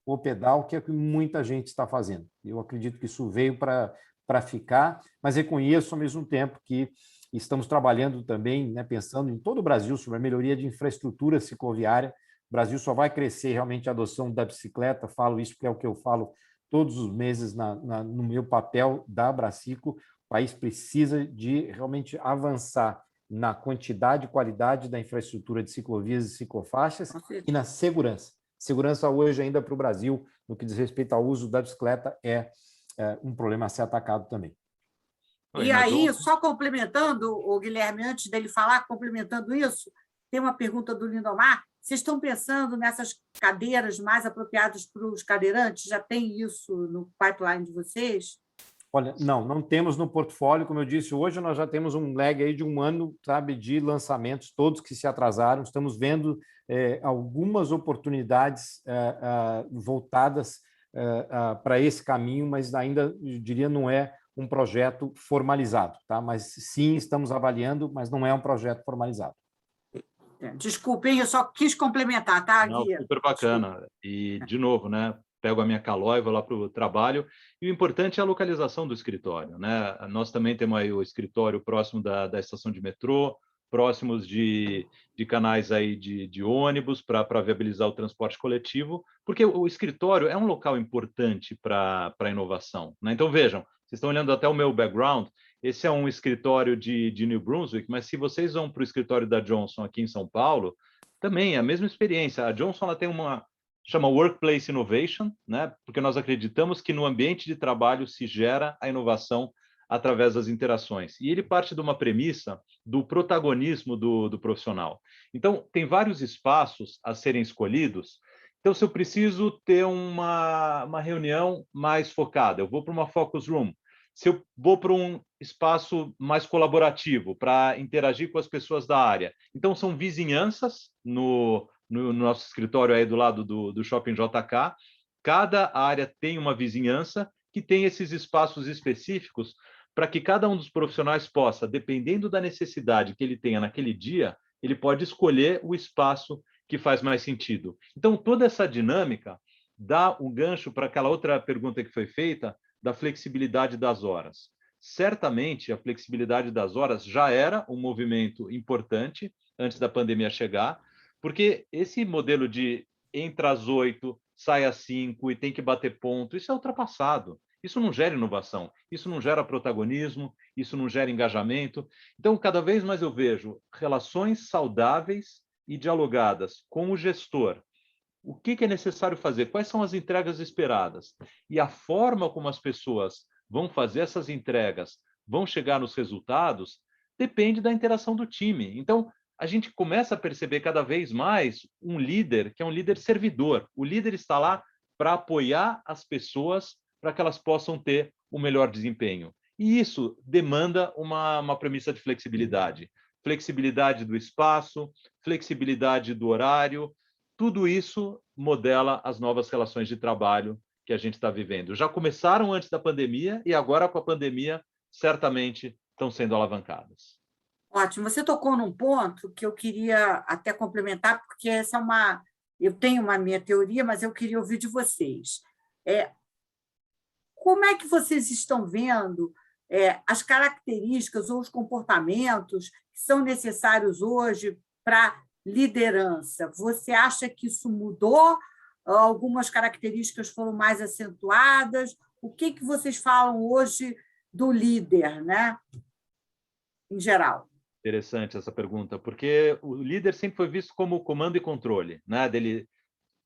o pedal, que é o que muita gente está fazendo. Eu acredito que isso veio para ficar, mas reconheço ao mesmo tempo que estamos trabalhando também, né, pensando em todo o Brasil sobre a melhoria de infraestrutura cicloviária. O Brasil só vai crescer realmente a adoção da bicicleta, falo isso porque é o que eu falo todos os meses no meu papel da Abracico. O país precisa de realmente avançar na quantidade e qualidade da infraestrutura de ciclovias e ciclofaixas e na segurança. Segurança hoje ainda para o Brasil, no que diz respeito ao uso da bicicleta, é um problema a ser atacado também. E aí, só complementando, o Guilherme, antes dele falar, complementando isso, tem uma pergunta do Lindomar. Vocês estão pensando nessas cadeiras mais apropriadas para os cadeirantes? Já tem isso no pipeline de vocês? Olha, não temos no portfólio, como eu disse, hoje nós já temos um lag aí de um ano, sabe, de lançamentos, todos que se atrasaram. Estamos vendo algumas oportunidades voltadas para esse caminho, mas ainda, eu diria, não é um projeto formalizado, tá? Mas sim, estamos avaliando, mas não é um projeto formalizado. Desculpem, eu só quis complementar, tá, Não, Gui? super bacana. Desculpa. E, de novo, né, pego a minha Calói, vou lá para o trabalho, e o importante é a localização do escritório, né? Nós também temos aí o escritório próximo da estação de metrô, próximos de canais aí de ônibus para viabilizar o transporte coletivo, porque o escritório é um local importante para a inovação, né? Então, vejam, vocês estão olhando até o meu background, esse é um escritório de New Brunswick, mas se vocês vão para o escritório da Johnson aqui em São Paulo, também é a mesma experiência. A Johnson ela tem chama Workplace Innovation, né? Porque nós acreditamos que no ambiente de trabalho se gera a inovação através das interações. E ele parte de uma premissa do protagonismo do profissional. Então, tem vários espaços a serem escolhidos. Então, se eu preciso ter uma reunião mais focada, eu vou para uma focus room. Se eu vou para um espaço mais colaborativo, para interagir com as pessoas da área. Então, são vizinhanças no nosso escritório aí do lado do Shopping JK. Cada área tem uma vizinhança que tem esses espaços específicos para que cada um dos profissionais possa, dependendo da necessidade que ele tenha naquele dia, ele pode escolher o espaço que faz mais sentido. Então, toda essa dinâmica dá um gancho para aquela outra pergunta que foi feita, da flexibilidade das horas. Certamente, a flexibilidade das horas já era um movimento importante antes da pandemia chegar, porque esse modelo de entra às 8, sai às 5 e tem que bater ponto, isso é ultrapassado. Isso não gera inovação, isso não gera protagonismo, isso não gera engajamento. Então, cada vez mais eu vejo relações saudáveis e dialogadas com o gestor. O que é necessário fazer? Quais são as entregas esperadas? E a forma como as pessoas vão fazer essas entregas, vão chegar nos resultados, depende da interação do time. Então, a gente começa a perceber cada vez mais um líder que é um líder servidor. O líder está lá para apoiar as pessoas para que elas possam ter o melhor desempenho. E isso demanda uma premissa de flexibilidade. Flexibilidade do espaço, flexibilidade do horário, tudo isso modela as novas relações de trabalho que a gente está vivendo. Já começaram antes da pandemia e agora, com a pandemia, certamente estão sendo alavancadas. Ótimo. Você tocou num ponto que eu queria até complementar, porque essa é uma... Eu tenho uma minha teoria, mas eu queria ouvir de vocês. Como é que vocês estão vendo as características ou os comportamentos que são necessários hoje para liderança? Você acha que isso mudou? Algumas características foram mais acentuadas? O que vocês falam hoje do líder, né? Em geral? Interessante essa pergunta, porque o líder sempre foi visto como comando e controle, né? Dele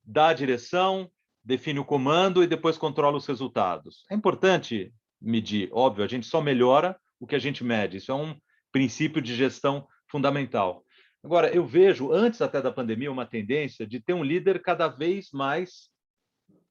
dá a direção, define o comando e depois controla os resultados. É importante medir, óbvio, a gente só melhora o que a gente mede. Isso é um princípio de gestão fundamental. Agora, eu vejo, antes até da pandemia, uma tendência de ter um líder cada vez mais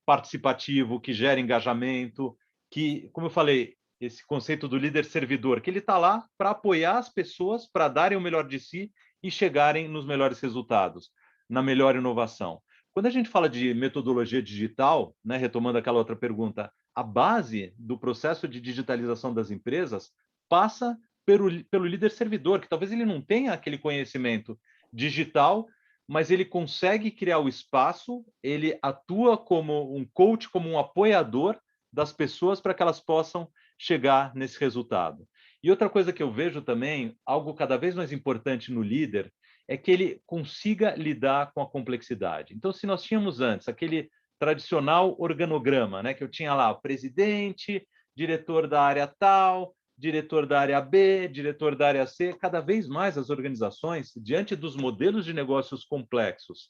participativo, que gera engajamento, que, como eu falei, esse conceito do líder servidor, que ele está lá para apoiar as pessoas, para darem o melhor de si e chegarem nos melhores resultados, na melhor inovação. Quando a gente fala de metodologia digital, né, retomando aquela outra pergunta, a base do processo de digitalização das empresas passa pelo líder servidor, que talvez ele não tenha aquele conhecimento digital, mas ele consegue criar o espaço, ele atua como um coach, como um apoiador das pessoas para que elas possam chegar nesse resultado. E outra coisa que eu vejo também, algo cada vez mais importante no líder, é que ele consiga lidar com a complexidade. Então, se nós tínhamos antes aquele tradicional organograma, né, que eu tinha lá o presidente, diretor da área tal, diretor da área B, diretor da área C, cada vez mais as organizações, diante dos modelos de negócios complexos,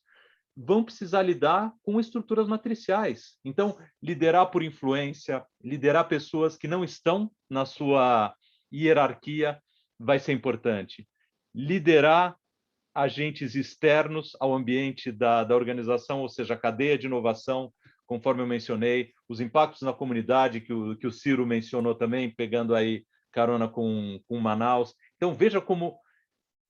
vão precisar lidar com estruturas matriciais. Então, liderar por influência, liderar pessoas que não estão na sua hierarquia vai ser importante. Liderar agentes externos ao ambiente da organização, ou seja, a cadeia de inovação, conforme eu mencionei, os impactos na comunidade, que o Ciro mencionou também, pegando aí carona com Manaus. Então, veja como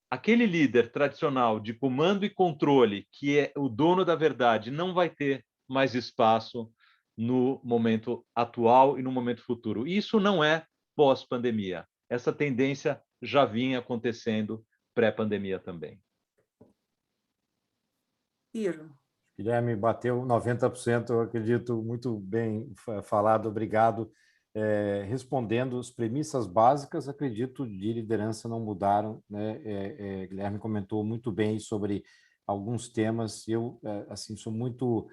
aquele líder tradicional de comando e controle, que é o dono da verdade, não vai ter mais espaço no momento atual e no momento futuro. Isso não é pós-pandemia. Essa tendência já vinha acontecendo pré-pandemia também. Ciro. Guilherme, bateu 90%, eu acredito, muito bem falado, obrigado. Respondendo as premissas básicas, acredito, de liderança não mudaram, né? Guilherme comentou muito bem sobre alguns temas, eu assim, sou muito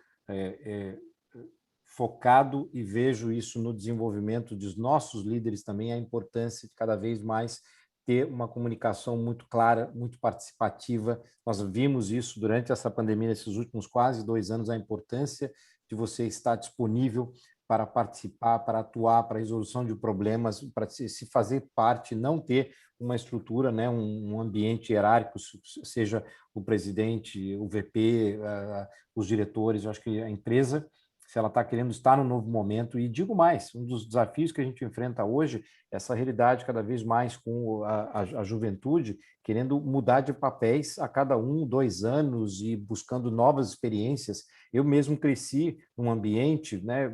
focado e vejo isso no desenvolvimento dos nossos líderes também, a importância de cada vez mais ter uma comunicação muito clara, muito participativa. Nós vimos isso durante essa pandemia, nesses últimos quase 2 anos, a importância de você estar disponível para participar, para atuar, para a resolução de problemas, para se fazer parte, não ter uma estrutura, né, um ambiente hierárquico, seja o presidente, o VP, os diretores. Eu acho que a empresa, se ela está querendo estar no novo momento, e digo mais, um dos desafios que a gente enfrenta hoje, essa realidade cada vez mais com a juventude, querendo mudar de papéis a cada 1, 2 anos e buscando novas experiências. Eu mesmo cresci num ambiente, né,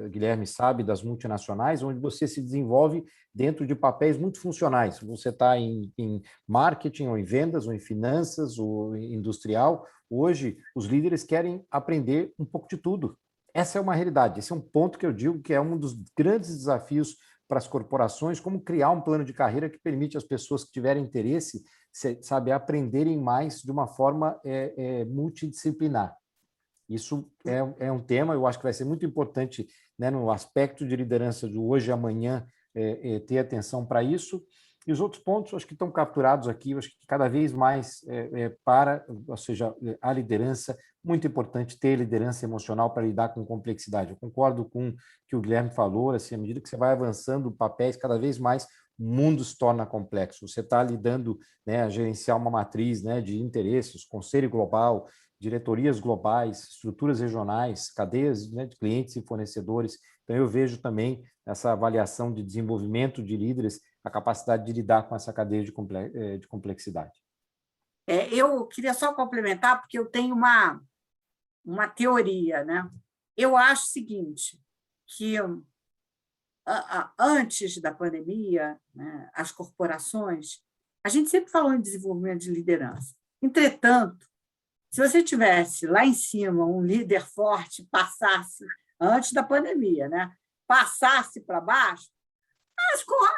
Guilherme sabe, das multinacionais, onde você se desenvolve dentro de papéis muito funcionais. Você está em marketing, ou em vendas, ou em finanças, ou em industrial. Hoje, os líderes querem aprender um pouco de tudo. Essa é uma realidade, esse é um ponto que eu digo que é um dos grandes desafios para as corporações, como criar um plano de carreira que permite às pessoas que tiverem interesse, sabe, aprenderem mais de uma forma multidisciplinar. Isso é um tema, eu acho que vai ser muito importante, né, no aspecto de liderança do hoje e amanhã, ter atenção para isso. E os outros pontos, acho que estão capturados aqui, eu acho que cada vez mais ou seja, a liderança, muito importante ter liderança emocional para lidar com complexidade. Eu concordo com o que o Guilherme falou, assim, à medida que você vai avançando papéis, cada vez mais o mundo se torna complexo. Você está lidando, né, a gerenciar uma matriz, né, de interesses, conselho global, diretorias globais, estruturas regionais, cadeias, né, de clientes e fornecedores. Então, eu vejo também essa avaliação de desenvolvimento de líderes, a capacidade de lidar com essa cadeia de complexidade. Eu queria só complementar, porque eu tenho uma teoria, né? Eu acho o seguinte, que antes da pandemia, né, as corporações, a gente sempre falou em desenvolvimento de liderança. Entretanto, se você tivesse lá em cima um líder forte, passasse, antes da pandemia, né, passasse para baixo,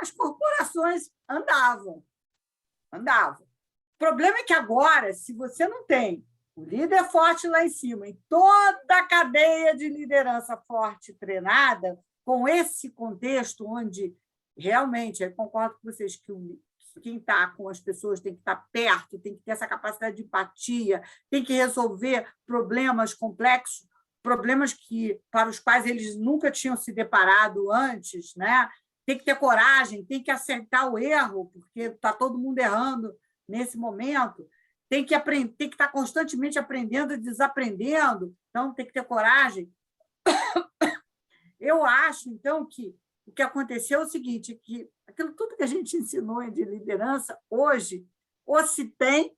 as corporações andavam. O problema é que agora, se você não tem o líder forte lá em cima, em toda a cadeia de liderança forte treinada, com esse contexto onde realmente, eu concordo com vocês que quem está com as pessoas tem que estar perto, tem que ter essa capacidade de empatia, tem que resolver problemas complexos, problemas para os quais eles nunca tinham se deparado antes, né? Tem que ter coragem, tem que aceitar o erro, porque está todo mundo errando nesse momento, tem que estar constantemente aprendendo e desaprendendo, então tem que ter coragem. Eu acho, então, que o que aconteceu é o seguinte, que aquilo tudo que a gente ensinou de liderança, hoje, ou se tem,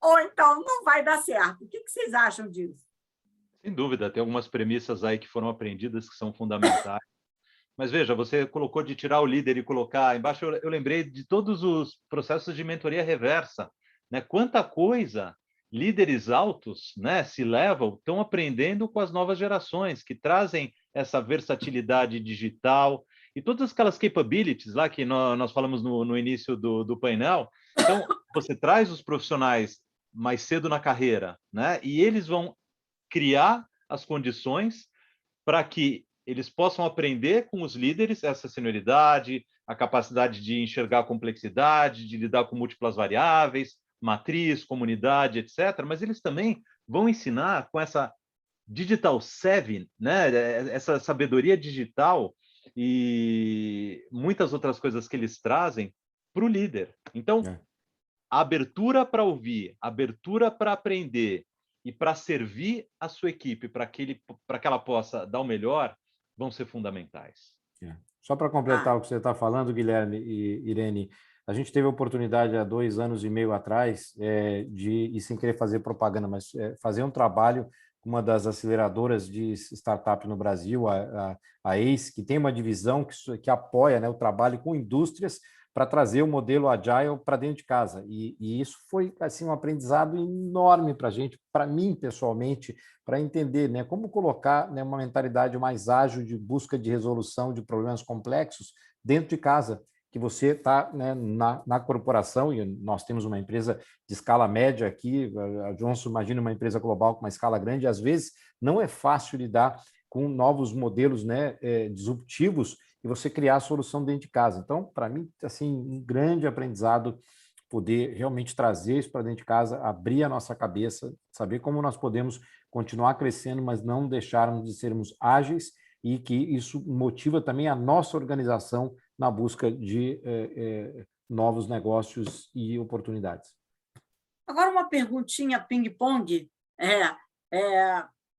ou então não vai dar certo. O que vocês acham disso? Sem dúvida, tem algumas premissas aí que foram aprendidas que são fundamentais. Mas veja, você colocou de tirar o líder e colocar embaixo, eu lembrei de todos os processos de mentoria reversa, né? Quanta coisa líderes altos, né, se levam, estão aprendendo com as novas gerações, que trazem essa versatilidade digital e todas aquelas capabilities lá que nós falamos no início do painel. Então, você traz os profissionais mais cedo na carreira, né, e eles vão criar as condições para que eles possam aprender com os líderes essa senioridade, a capacidade de enxergar a complexidade, de lidar com múltiplas variáveis, matriz, comunidade, etc. Mas eles também vão ensinar com essa digital savvy, né? Essa sabedoria digital, e muitas outras coisas que eles trazem para o líder. Então, a abertura para ouvir, a abertura para aprender e para servir a sua equipe para que ela possa dar o melhor, vão ser fundamentais. Só para completar o que você está falando, Guilherme e Irene, a gente teve a oportunidade há 2 anos e meio atrás e sem querer fazer propaganda, mas fazer um trabalho com uma das aceleradoras de startup no Brasil, a ACE, que tem uma divisão que apoia, né, o trabalho com indústrias para trazer o modelo Agile para dentro de casa. E isso foi assim, um aprendizado enorme para a gente, para mim, pessoalmente, para entender, né, como colocar, né, uma mentalidade mais ágil de busca de resolução de problemas complexos dentro de casa, que você está, né, na corporação, e nós temos uma empresa de escala média aqui, a Johnson imagina uma empresa global com uma escala grande, e às vezes não é fácil lidar com novos modelos, né, disruptivos, e você criar a solução dentro de casa. Então, para mim, assim, um grande aprendizado poder realmente trazer isso para dentro de casa, abrir a nossa cabeça, saber como nós podemos continuar crescendo, mas não deixarmos de sermos ágeis, e que isso motiva também a nossa organização na busca de novos negócios e oportunidades. Agora, uma perguntinha ping-pong,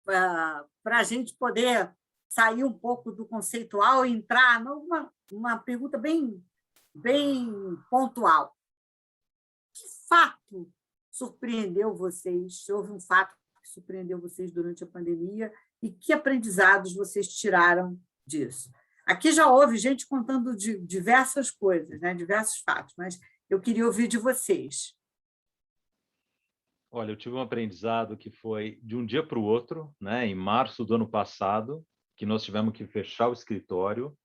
para a gente poder sair um pouco do conceitual e entrar numa pergunta bem pontual. Que fato surpreendeu vocês? Houve um fato que surpreendeu vocês durante a pandemia e que aprendizados vocês tiraram disso? Aqui já houve gente contando de diversas coisas, né? Diversos fatos, mas eu queria ouvir de vocês. Olha, eu tive um aprendizado que foi de um dia para o outro, né? Em março do ano passado, que nós tivemos que fechar o escritório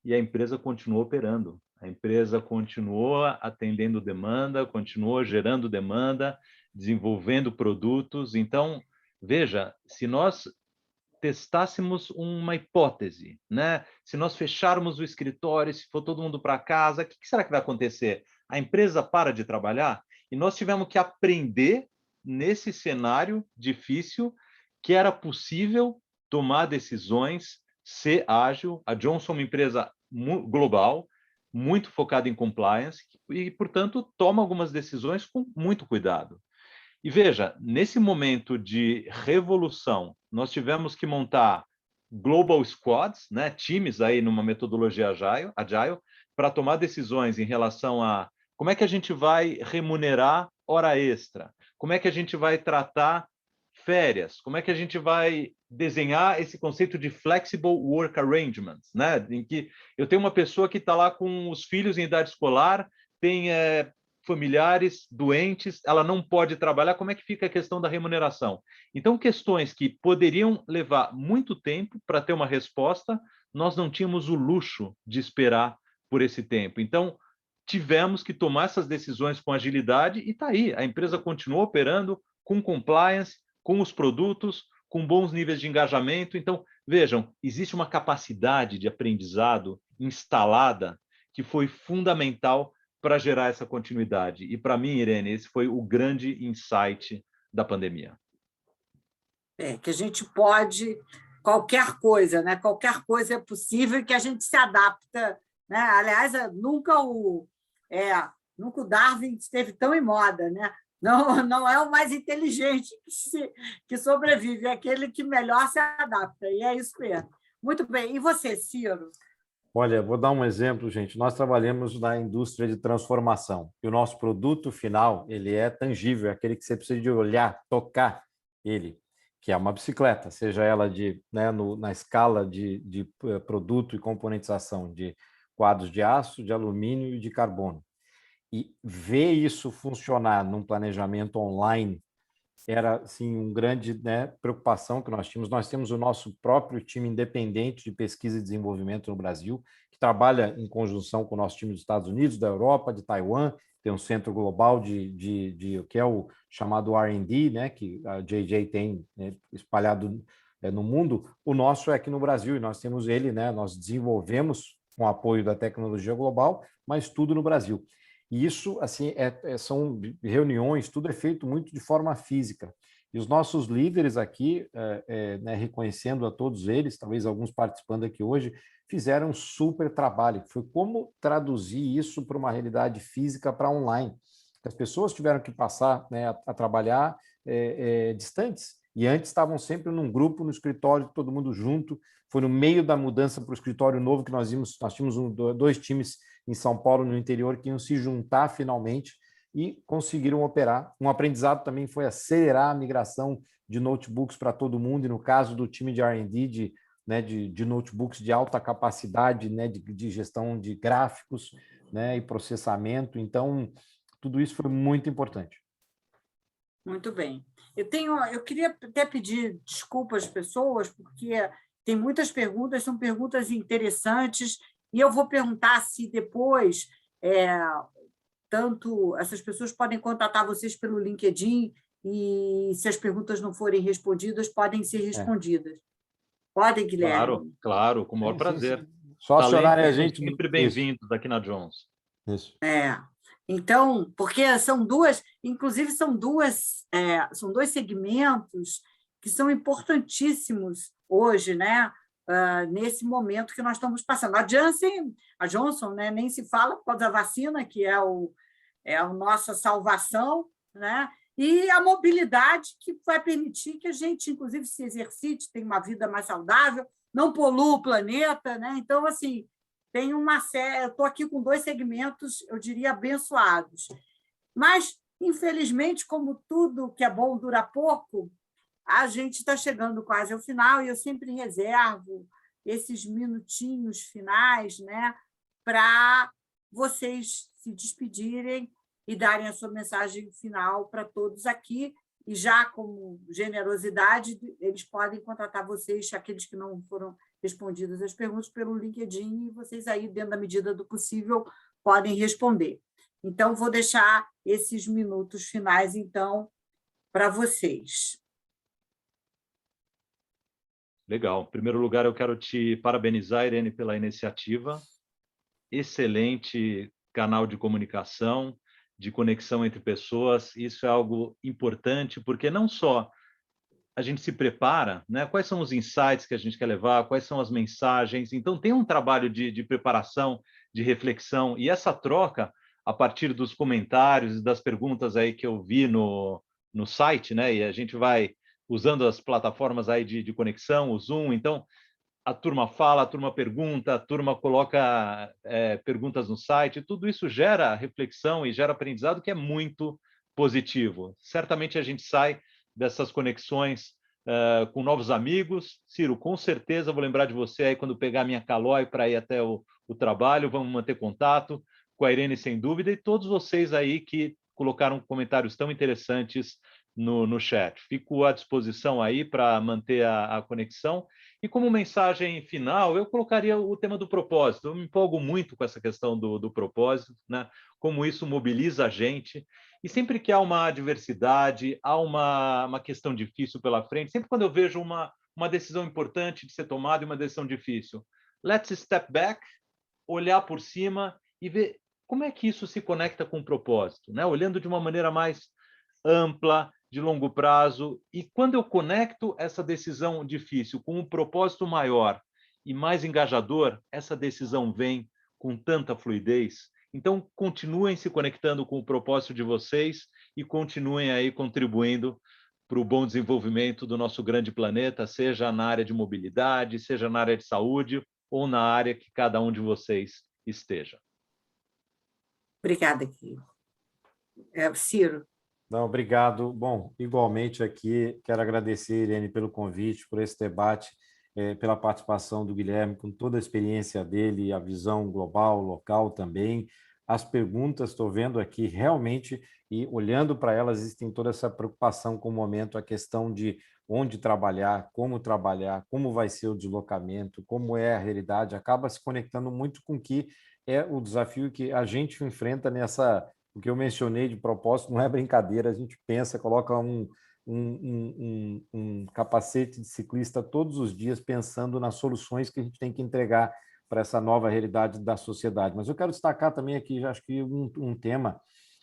e a empresa continuou operando. A empresa continuou atendendo demanda, continuou gerando demanda, desenvolvendo produtos. Então, veja, se nós testássemos uma hipótese, né? Se nós fecharmos o escritório, se for todo mundo para casa, o que será que vai acontecer? A empresa para de trabalhar? E nós tivemos que aprender nesse cenário difícil que era possível tomar decisões, ser ágil. A Johnson é uma empresa global, muito focada em compliance e, portanto, toma algumas decisões com muito cuidado. E veja, nesse momento de revolução, nós tivemos que montar global squads, né, times aí numa metodologia agile para tomar decisões em relação a como é que a gente vai remunerar hora extra, como é que a gente vai tratar férias, como é que a gente vai desenhar esse conceito de flexible work arrangements, né, em que eu tenho uma pessoa que está lá com os filhos em idade escolar, tem familiares doentes, ela não pode trabalhar, como é que fica a questão da remuneração? Então, questões que poderiam levar muito tempo para ter uma resposta, nós não tínhamos o luxo de esperar por esse tempo. Então, tivemos que tomar essas decisões com agilidade e está aí, a empresa continuou operando com compliance, com os produtos, com bons níveis de engajamento. Então, vejam, existe uma capacidade de aprendizado instalada que foi fundamental para gerar essa continuidade. E, para mim, Irene, esse foi o grande insight da pandemia. Que a gente pode qualquer coisa, né? Qualquer coisa é possível e que a gente se adapta, né? Aliás, nunca o Darwin esteve tão em moda, né? Não é o mais inteligente que sobrevive, é aquele que melhor se adapta, e é isso mesmo. Muito bem. E você, Ciro? Olha, vou dar um exemplo, gente. Nós trabalhamos na indústria de transformação e o nosso produto final, ele é tangível, é aquele que você precisa de olhar, tocar ele, que é uma bicicleta, seja ela na escala de produto e componentização de quadros de aço, de alumínio e de carbono. E ver isso funcionar num planejamento online era assim uma grande, né, preocupação que nós tínhamos. Nós temos o nosso próprio time independente de pesquisa e desenvolvimento no Brasil, que trabalha em conjunção com o nosso time dos Estados Unidos, da Europa, de Taiwan, tem um centro global de que é o chamado R&D, né, que a JJ tem, né, espalhado no mundo. O nosso é aqui no Brasil e nós temos ele, né, nós desenvolvemos com o apoio da tecnologia global, mas tudo no Brasil. E isso, assim, são reuniões, tudo é feito muito de forma física. E os nossos líderes aqui, né, reconhecendo a todos eles, talvez alguns participando aqui hoje, fizeram um super trabalho. Foi como traduzir isso para uma realidade física para online. As pessoas tiveram que passar, né, a trabalhar distantes, e antes estavam sempre num grupo, no escritório, todo mundo junto. Foi no meio da mudança para o escritório novo que nós tínhamos dois times em São Paulo, no interior, que iam se juntar finalmente e conseguiram operar. Um aprendizado também foi acelerar a migração de notebooks para todo mundo, e no caso do time de R&D, né, de notebooks de alta capacidade, né, de gestão de gráficos, né, e processamento. Então, tudo isso foi muito importante. Muito bem. Eu queria até pedir desculpas às pessoas, porque tem muitas perguntas, são perguntas interessantes, e eu vou perguntar se depois tanto essas pessoas podem contatar vocês pelo LinkedIn, e se as perguntas não forem respondidas, podem ser respondidas. Podem, Guilherme? Claro, com o maior prazer. Sim. Só acionarem a Talentos são gente. sempre bem-vindos aqui na Johnson. Isso. Então, porque são duas, inclusive são dois segmentos que são importantíssimos hoje, né? Nesse momento que nós estamos passando. A Johnson, né, nem se fala por causa da vacina, que é a nossa salvação, né? E a mobilidade, que vai permitir que a gente, inclusive, se exercite, tenha uma vida mais saudável, não polua o planeta, né? Então, assim, tem uma série. Eu estou aqui com dois segmentos, eu diria, abençoados. Mas, infelizmente, como tudo que é bom dura pouco, a gente está chegando quase ao final, e eu sempre reservo esses minutinhos finais, né, para vocês se despedirem e darem a sua mensagem final para todos aqui. E já como generosidade, eles podem contratar vocês, aqueles que não foram respondidas as perguntas, pelo LinkedIn, e vocês aí, dentro da medida do possível, podem responder. Então, vou deixar esses minutos finais, então, para vocês. Legal. Em primeiro lugar, eu quero te parabenizar, Irene, pela iniciativa. Excelente canal de comunicação, de conexão entre pessoas. Isso é algo importante, porque não só a gente se prepara, né? Quais são os insights que a gente quer levar, quais são as mensagens. Então, tem um trabalho de preparação, de reflexão, e essa troca, a partir dos comentários e das perguntas aí que eu vi no site, né? E a gente vai usando as plataformas aí de conexão, o Zoom. Então, a turma fala, a turma pergunta, a turma coloca perguntas no site, tudo isso gera reflexão e gera aprendizado, que é muito positivo. Certamente a gente sai dessas conexões com novos amigos. Ciro, com certeza vou lembrar de você aí quando pegar a minha Caloi para ir até o trabalho, vamos manter contato com a Irene, sem dúvida, e todos vocês aí que colocaram comentários tão interessantes no chat. Fico à disposição aí para manter a conexão. E como mensagem final, eu colocaria o tema do propósito. Eu me empolgo muito com essa questão do propósito, né? Como isso mobiliza a gente. E sempre que há uma adversidade, há uma questão difícil pela frente, sempre quando eu vejo uma decisão importante de ser tomada e uma decisão difícil, let's step back, olhar por cima e ver como é que isso se conecta com o propósito, né? Olhando de uma maneira mais ampla, de longo prazo. E quando eu conecto essa decisão difícil com um propósito maior e mais engajador, essa decisão vem com tanta fluidez. Então, continuem se conectando com o propósito de vocês e continuem aí contribuindo para o bom desenvolvimento do nosso grande planeta, seja na área de mobilidade, seja na área de saúde ou na área que cada um de vocês esteja. Obrigada, Ciro. Não, obrigado. Bom, igualmente aqui, quero agradecer, Irene, pelo convite, por esse debate, pela participação do Guilherme, com toda a experiência dele, a visão global, local também. As perguntas, estou vendo aqui realmente, e olhando para elas, existem toda essa preocupação com o momento, a questão de onde trabalhar, como vai ser o deslocamento, como é a realidade, acaba se conectando muito com o que é o desafio que a gente enfrenta nessa... O que eu mencionei de propósito não é brincadeira, a gente pensa, coloca um capacete de ciclista todos os dias pensando nas soluções que a gente tem que entregar para essa nova realidade da sociedade. Mas eu quero destacar também aqui, já acho que um tema,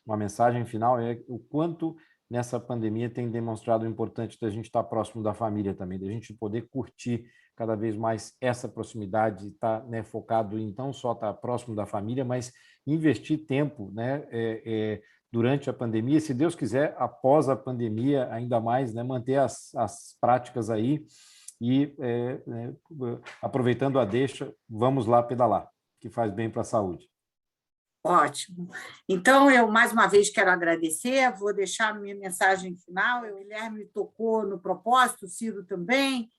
uma mensagem final, é o quanto nessa pandemia tem demonstrado o importante da gente estar próximo da família também, da gente poder curtir cada vez mais essa proximidade, estar, né, focado em não só estar próximo da família, mas investir tempo, né, durante a pandemia, se Deus quiser, após a pandemia, ainda mais, né, manter as práticas aí e, né, aproveitando a deixa, vamos lá pedalar, que faz bem para a saúde. Ótimo. Então, eu, mais uma vez, quero agradecer, vou deixar a minha mensagem final. O Guilherme tocou no propósito, o Ciro também,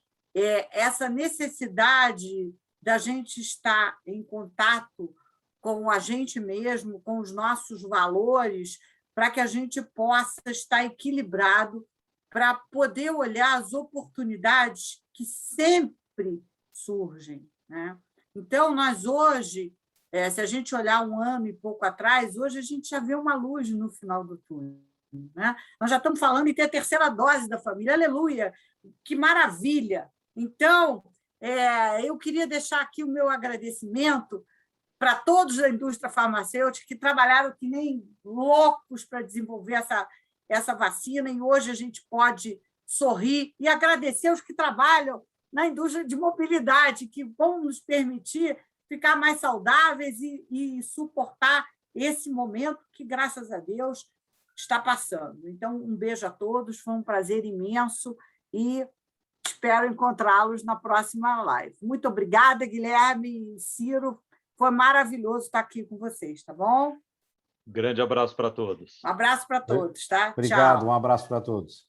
essa necessidade da gente estar em contato com a gente mesmo, com os nossos valores, para que a gente possa estar equilibrado, para poder olhar as oportunidades que sempre surgem, né? Então, nós hoje, se a gente olhar um ano e pouco atrás, hoje a gente já vê uma luz no final do túnel, né? Nós já estamos falando em ter a terceira dose da família, aleluia, que maravilha! Então, eu queria deixar aqui o meu agradecimento para todos da indústria farmacêutica que trabalharam que nem loucos para desenvolver essa vacina, e hoje a gente pode sorrir e agradecer os que trabalham na indústria de mobilidade, que vão nos permitir ficar mais saudáveis e suportar esse momento que, graças a Deus, está passando. Então, um beijo a todos, foi um prazer imenso e espero encontrá-los na próxima live. Muito obrigada, Guilherme e Ciro. Foi maravilhoso estar aqui com vocês, tá bom? Grande abraço para todos. Um abraço para todos, tá? Obrigado, Tchau. um abraço para todos.